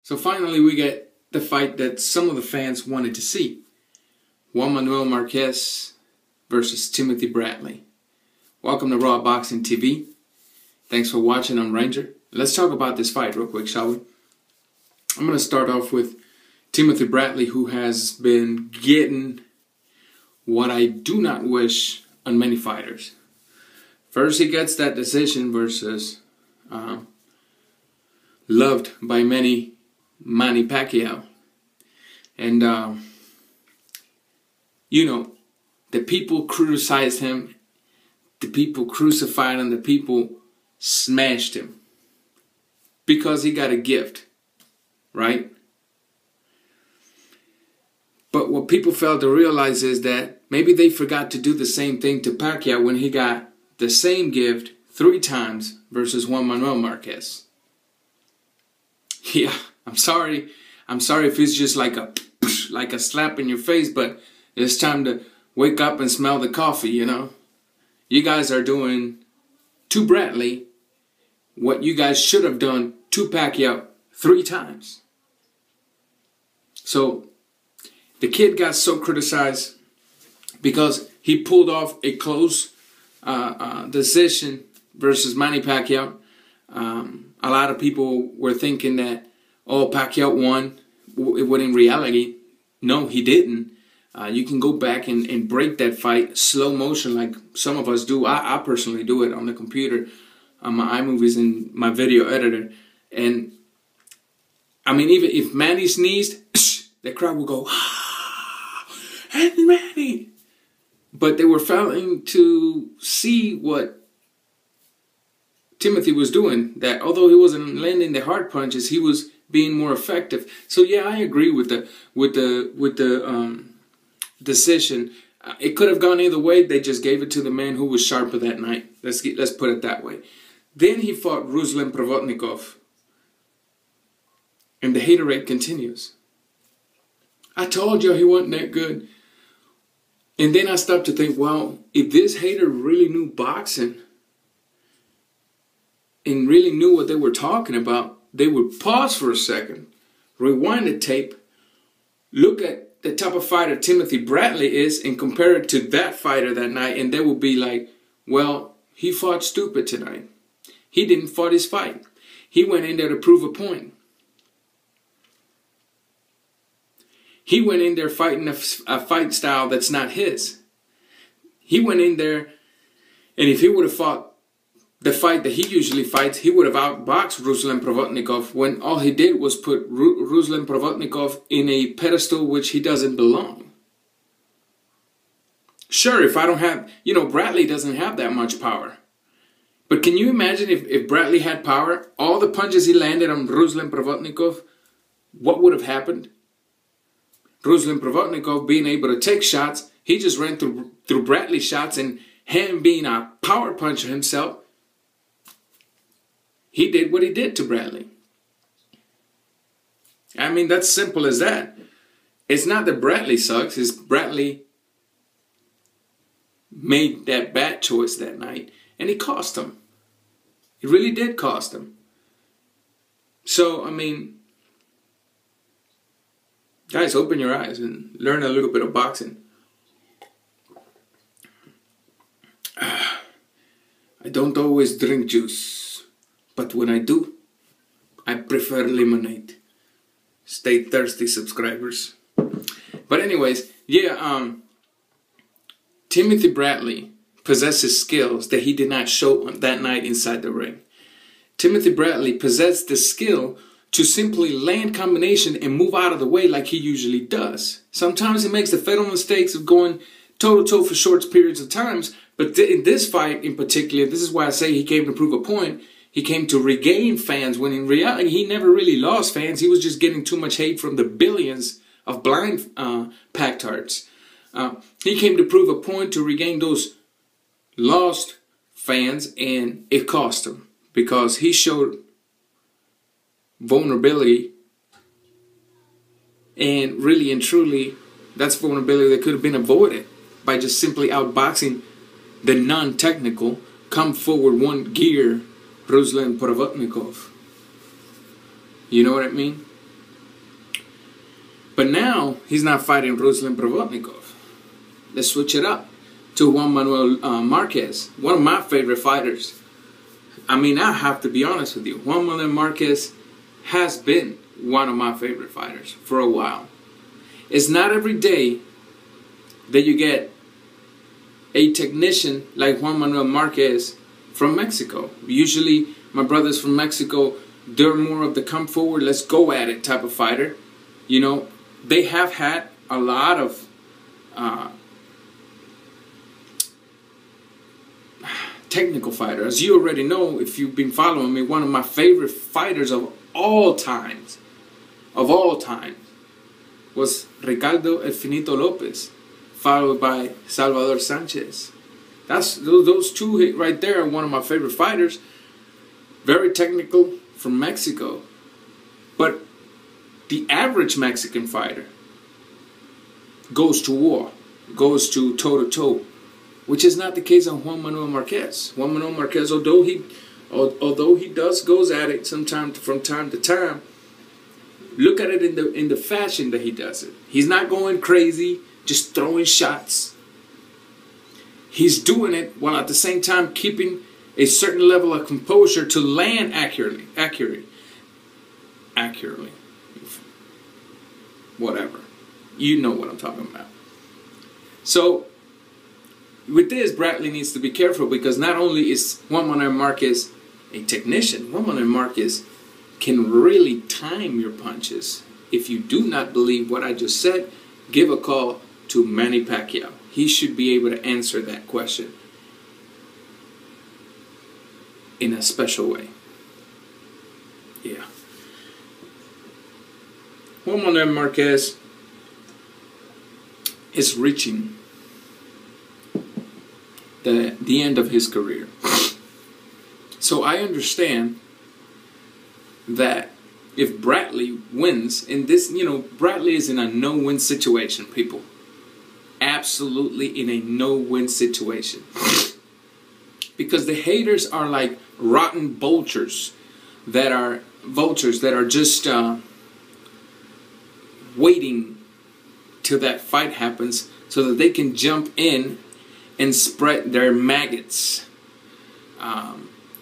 So finally we get the fight that some of the fans wanted to see. Juan Manuel Marquez versus Timothy Bradley. Welcome to Raw Boxing TV. Thanks for watching. I'm Ranger. Let's talk about this fight real quick, shall we? I'm going to start off with Timothy Bradley, who has been getting what I do not wish on many fighters. First, he gets that decision versus loved by many, Manny Pacquiao. And, you know, the people criticized him, the people crucified him, the people smashed him because he got a gift, right? But what people failed to realize is that maybe they forgot to do the same thing to Pacquiao when he got the same gift 3 times versus Juan Manuel Marquez. Yeah, I'm sorry if it's just like a slap in your face, but it's time to wake up and smell the coffee, you know? You guys are doing to Bradley what you guys should have done to Pacquiao 3 times. So the kid got so criticized because he pulled off a close decision versus Manny Pacquiao. A lot of people were thinking that, oh, Pacquiao won. When in reality, no, he didn't. You can go back and break that fight slow motion like some of us do. I personally do it on the computer, on my iMovies and my video editor. And I mean, even if Manny sneezed, the crowd will go, ah, and Manny. But they were failing to see what Timothy was doing, that although he wasn't landing the hard punches, he was being more effective. So yeah, I agree with the decision. It could have gone either way. They just gave it to the man who was sharper that night. Let's put it that way. Then he fought Ruslan Pravotnikov, and the hater rate continues. I told you he wasn't that good. And then I stopped to think, well, if this hater really knew boxing and really knew what they were talking about, they would pause for a second, rewind the tape, look at the type of fighter Timothy Bradley is and compare it to that fighter that night, and they would be like, well, he fought stupid tonight. He didn't fight his fight. He went in there to prove a point. He went in there fighting a fight style that's not his. He went in there, and if he would have fought the fight that he usually fights, he would have outboxed Ruslan Pravotnikov when all he did was put Ruslan Pravotnikov in a pedestal which he doesn't belong. Sure, if I don't have, you know, Bradley doesn't have that much power. But can you imagine if Bradley had power, all the punches he landed on Ruslan Pravotnikov, what would have happened? Ruslan Pravotnikov being able to take shots, he just ran through Bradley's shots, and him being a power puncher himself, he did what he did to Bradley. I mean, that's simple as that. It's not that Bradley sucks, it's Bradley made that bad choice that night, and it cost him. It really did cost him. So, I mean, guys, open your eyes and learn a little bit of boxing. I don't always drink juice, but when I do, I prefer lemonade. Stay thirsty, subscribers. But anyways, yeah, Timothy Bradley possesses skills that he did not show on that night inside the ring. Timothy Bradley possessed the skill to simply land combination and move out of the way like he usually does. Sometimes he makes the fatal mistakes of going toe-to-toe for short periods of times, but in this fight in particular, this is why I say he came to prove a point. He came to regain fans when in reality he never really lost fans. He was just getting too much hate from the billions of blind packtards. He came to prove a point to regain those lost fans, and it cost him because he showed vulnerability, and really and truly that's vulnerability that could have been avoided by just simply outboxing the non-technical, come forward one gear Ruslan Pravotnikov. You know what I mean? But now he's not fighting Ruslan Provodnikov. Let's switch it up to Juan Manuel Marquez, one of my favorite fighters. I mean, I have to be honest with you. Juan Manuel Marquez has been one of my favorite fighters for a while. It's not every day that you get a technician like Juan Manuel Marquez from Mexico. Usually my brothers from Mexico, they're more of the come forward, let's go at it type of fighter. You know, they have had a lot of technical fighter. As you already know, if you've been following me, one of my favorite fighters of all times, was Ricardo El Finito Lopez, followed by Salvador Sanchez. Those two right there are one of my favorite fighters. Very technical from Mexico. But the average Mexican fighter goes to war, goes to toe-to-toe, which is not the case on Juan Manuel Marquez. Juan Manuel Marquez, although he goes at it from time to time, look at it in the fashion that he does it. He's not going crazy, just throwing shots. He's doing it while at the same time keeping a certain level of composure to land accurately. Whatever. You know what I'm talking about. So with this, Bradley needs to be careful, because not only is Juan Manuel Marquez a technician, Juan Manuel Marquez can really time your punches. If you do not believe what I just said, give a call to Manny Pacquiao. He should be able to answer that question in a special way. Yeah. Juan Manuel Marquez is reaching the end of his career. So I understand that if Bradley wins in this, you know, Bradley is in a no-win situation, people. Absolutely in a no-win situation. Because the haters are like rotten vultures that are just waiting till that fight happens so that they can jump in and spread their maggots.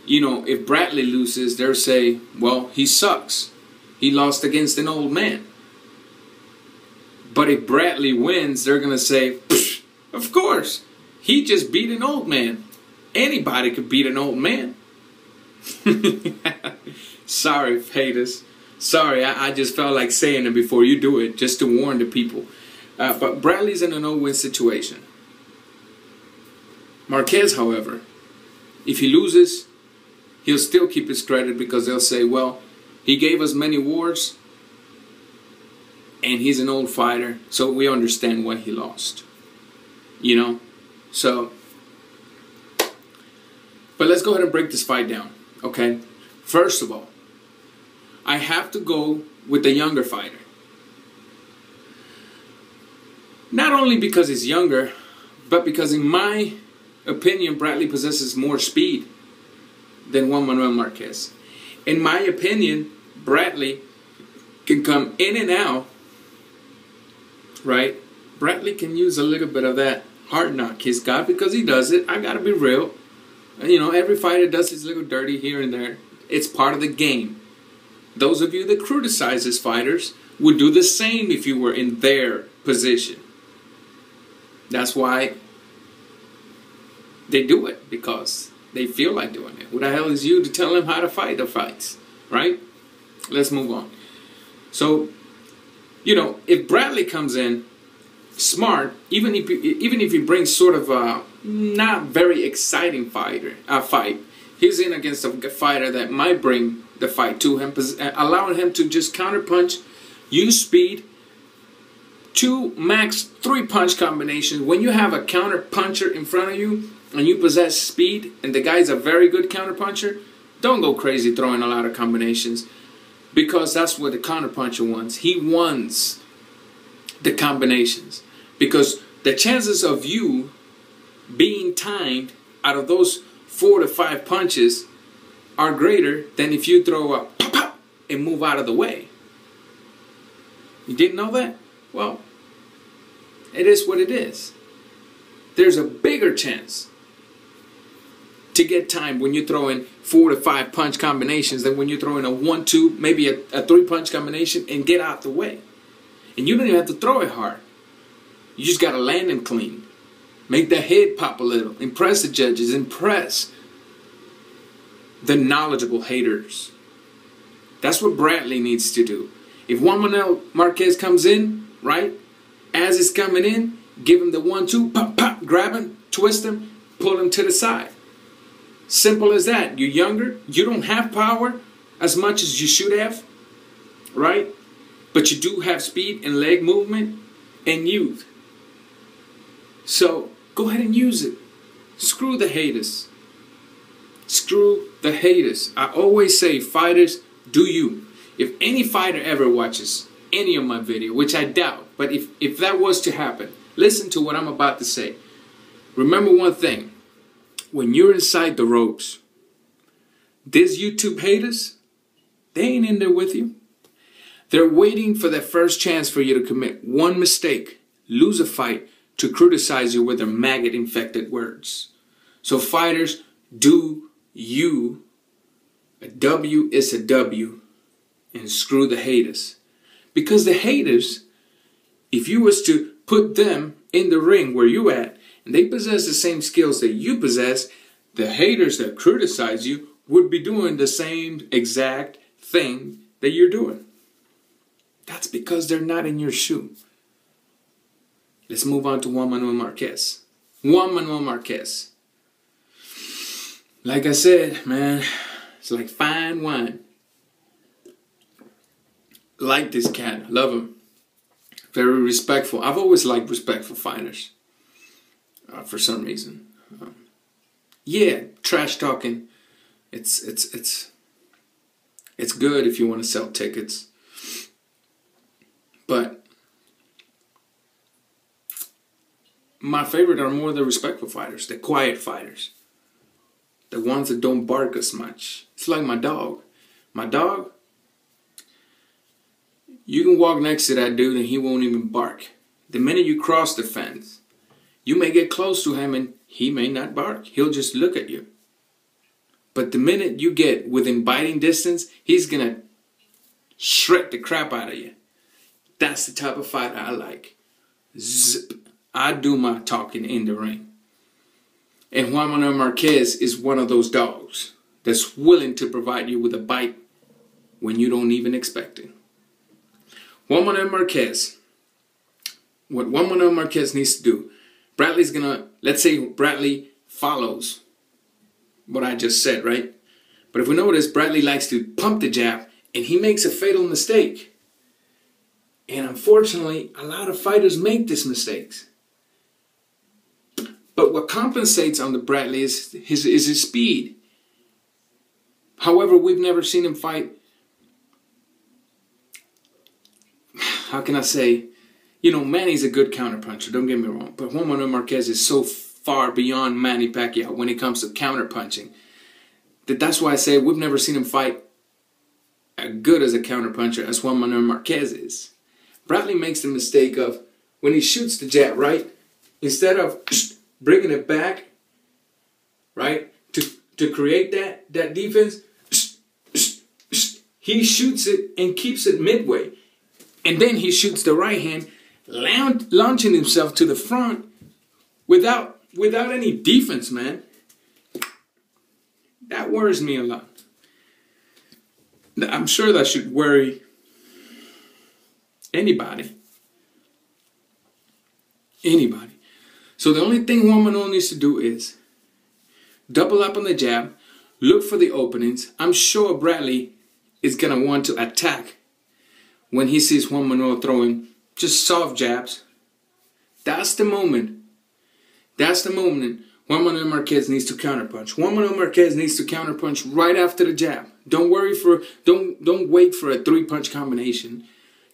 You know, if Bradley loses, they'll say, well, he sucks. He lost against an old man. But if Bradley wins, they're going to say, of course, he just beat an old man. Anybody could beat an old man. Sorry, haters. Sorry, I just felt like saying it before you do it, just to warn the people. But Bradley's in a no-win situation. Marquez, however, if he loses, he'll still keep his credit, because they'll say, well, he gave us many wars, and he's an old fighter, so we understand why he lost. You know? So, but let's go ahead and break this fight down, okay? First of all, I have to go with the younger fighter. Not only because he's younger, but because in my opinion, Bradley possesses more speed than Juan Manuel Marquez. In my opinion, Bradley can come in and out, right? Bradley can use a little bit of that hard knock he's got, because he does it. I gotta be real. You know, every fighter does his little dirty here and there. It's part of the game. Those of you that criticize his fighters would do the same if you were in their position. That's why they do it, because they feel like doing it. Who the hell is you to tell them how to fight the fights, right? Let's move on. So, you know, if Bradley comes in smart, even if he brings sort of a not very exciting fight, he's in against a fighter that might bring the fight to him, allowing him to just counterpunch, use speed, 2 max 3 punch combinations. When you have a counter puncher in front of you and you possess speed, and the guy's a very good counter puncher, don't go crazy throwing a lot of combinations, because that's what the counter puncher wants. He wants the combinations, because the chances of you being timed out of those 4 to 5 punches are greater than if you throw a pop pop and move out of the way. You didn't know that? well, it is what it is. There's a bigger chance to get time when you throw in 4 to 5 punch combinations than when you throw in a 1-2, maybe a 3-punch combination and get out the way. And you don't even have to throw it hard. You just got to land them clean. Make the head pop a little. Impress the judges. Impress the knowledgeable haters. That's what Bradley needs to do. If Juan Manuel Marquez comes in, right, as it's coming in, give him the 1-2, pop, pop, grab him, twist him, pull him to the side. Simple as that. You're younger. You don't have power as much as you should have, right? But you do have speed and leg movement and youth. So go ahead and use it. Screw the haters. Screw the haters. I always say, fighters, do you. If any fighter ever watches any of my video, which I doubt, but if that was to happen, listen to what I'm about to say. Remember one thing. When you're inside the ropes, these YouTube haters, they ain't in there with you. They're waiting for their first chance for you to commit one mistake, lose a fight, to criticize you with their maggot-infected words. So fighters, do you. A W is a W, and screw the haters. Because the haters, if you was to put them in the ring where you at, and they possess the same skills that you possess, the haters that criticize you would be doing the same exact thing that you're doing. That's because they're not in your shoe. Let's move on to Juan Manuel Marquez. Juan Manuel Marquez. Like I said, man, it's like fine wine. Like this cat. Love him. Very respectful. I've always liked respectful fighters. For some reason. Yeah, trash talking. It's good if you want to sell tickets. But my favorite are more the respectful fighters, the quiet fighters. The ones that don't bark as much. It's like my dog. My dog, you can walk next to that dude and he won't even bark. The minute you cross the fence, you may get close to him and he may not bark. He'll just look at you. But the minute you get within biting distance, he's going to shred the crap out of you. That's the type of fight I like. Zip. I do my talking in the ring. And Juan Manuel Marquez is one of those dogs that's willing to provide you with a bite when you don't even expect it. Juan Manuel Marquez. What Juan Manuel Marquez needs to do, Bradley's gonna, let's say Bradley follows what I just said, right? But if we notice, Bradley likes to pump the jab and he makes a fatal mistake. And unfortunately, a lot of fighters make these mistakes. But what compensates on the Bradley is his speed. However, we've never seen him fight, how can I say, you know, Manny's a good counterpuncher, don't get me wrong. But Juan Manuel Marquez is so far beyond Manny Pacquiao when it comes to counterpunching. That's why I say we've never seen him fight as good as a counterpuncher as Juan Manuel Marquez is. Bradley makes the mistake of, when he shoots the jab, right, instead of bringing it back, right, to create that defense, he shoots it and keeps it midway. And then he shoots the right hand, launching himself to the front without any defense, man. That worries me a lot. I'm sure that should worry anybody. Anybody. So the only thing Juan Manuel needs to do is double up on the jab, look for the openings. I'm sure Bradley is going to want to attack when he sees Juan Manuel throwing just soft jabs. That's the moment. That's the moment Juan Manuel Marquez needs to counterpunch. Juan Manuel Marquez needs to counterpunch right after the jab. Don't wait for a 3-punch combination.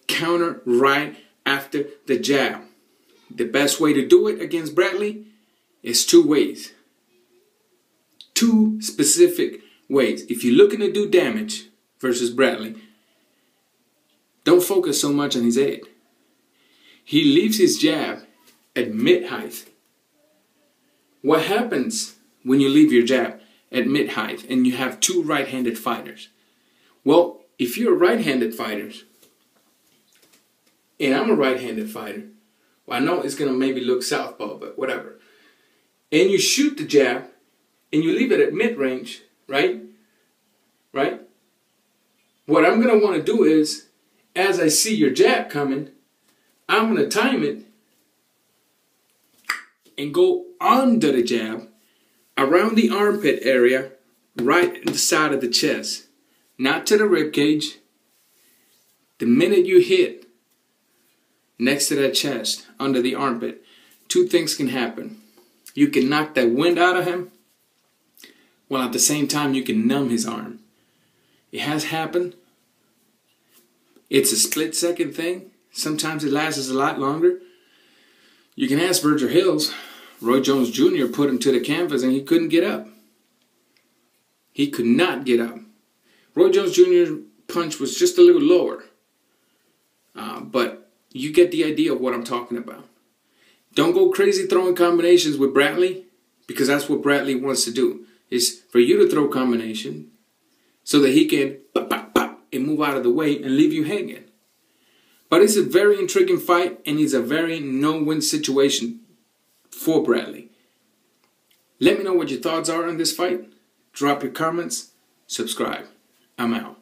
Counter right after the jab. The best way to do it against Bradley is 2 ways. 2 specific ways. If you're looking to do damage versus Bradley, don't focus so much on his head. He leaves his jab at mid-height. What happens when you leave your jab at mid-height and you have two right-handed fighters? Well, if you're a right-handed fighter, and I'm a right-handed fighter, well, I know it's going to maybe look southpaw, but whatever. And you shoot the jab, and you leave it at mid-range, right? Right? What I'm going to want to do is, as I see your jab coming, I'm going to time it and go under the jab, around the armpit area, right in the side of the chest. Not to the rib cage. The minute you hit next to that chest, under the armpit, two things can happen. You can knock that wind out of him, while at the same time you can numb his arm. It has happened. It's a split-second thing. Sometimes it lasts a lot longer. You can ask Virgil Hills. Roy Jones Jr. put him to the canvas and he couldn't get up. He could not get up. Roy Jones Jr.'s punch was just a little lower. But you get the idea of what I'm talking about. Don't go crazy throwing combinations with Bradley, because that's what Bradley wants to do. Is for you to throw combination so that he can pop, pop, pop, and move out of the way and leave you hanging. But it's a very intriguing fight, and it's a very no-win situation for Bradley. Let me know what your thoughts are on this fight. Drop your comments. Subscribe. I'm out.